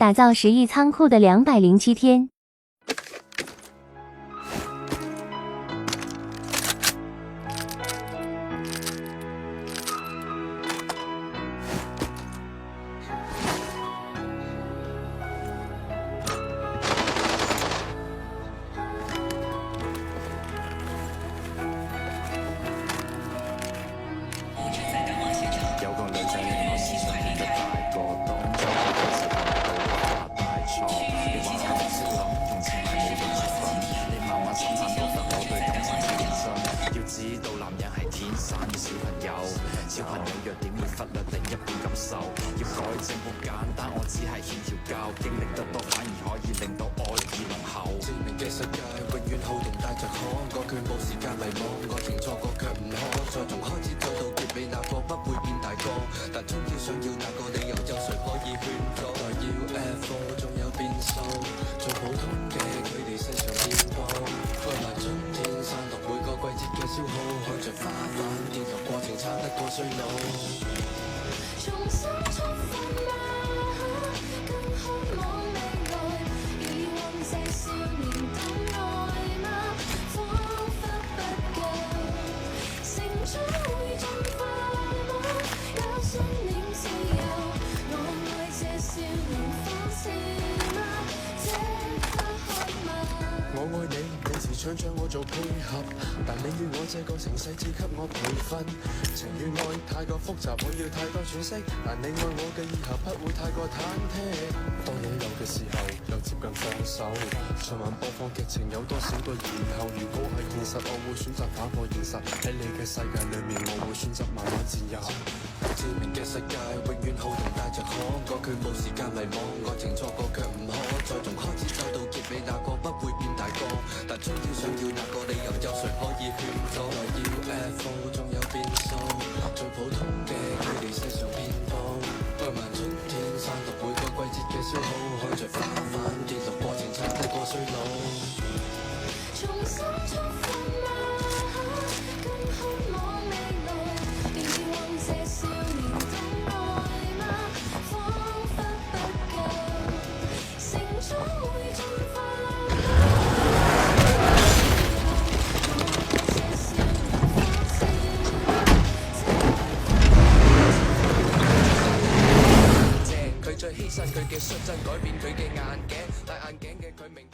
打造10亿仓库的207天。小朋友弱點要忽略另一半感受，要改正好簡單，我只係欠調教，經歷得多反而可以令到愛意濃厚。證明嘅世界永遠好動帶着可愛，佢冇時間迷惘，愛情錯過卻唔可，再從開始走到結尾那個不會變大個，但終於想要那個理由，有誰可以勸阻？來要 F 仲有變數，做普通嘅佢哋世上變報，愛埋春天散落每個季節嘅消耗，看着花瓣跌落過程撐得過衰老。重新出發嗎？更渴望未來，疑惑這少年等愛嗎？彷彿不夠，成長會進化嗎？有信念自由，我愛這少年放肆嗎？這刻渴望。我愛你，你時常將我做配合，但你與我這個程式只給我培訓。情與愛太過複雜，我要太多詮釋，但你愛我嘅以後不會太過忐忑。當擁有嘅時候，又接近放手。循環播放劇情有多少個然後？如果係現實，我會選擇打破現實。喺你嘅世界裏面，我會選擇慢慢佔有。致命嘅世界永遠好動帶着可愛，佢冇時間迷惘，愛情錯過卻唔可，再從開始走到結尾那個不會變大個，但終於想要那個理由，有誰可以勸阻？來要 F 仲有變數，最普通嘅佢哋世上變報，愛埋春天散落每個季節嘅消耗，看着花瓣跌落過程撐得過衰老。重新出發嗎？更渴望未來，疑惑這少年等愛嗎？彷彿不夠，成長會進化。佢最犧牲佢嘅率真，改變佢嘅眼鏡，戴眼鏡嘅佢明。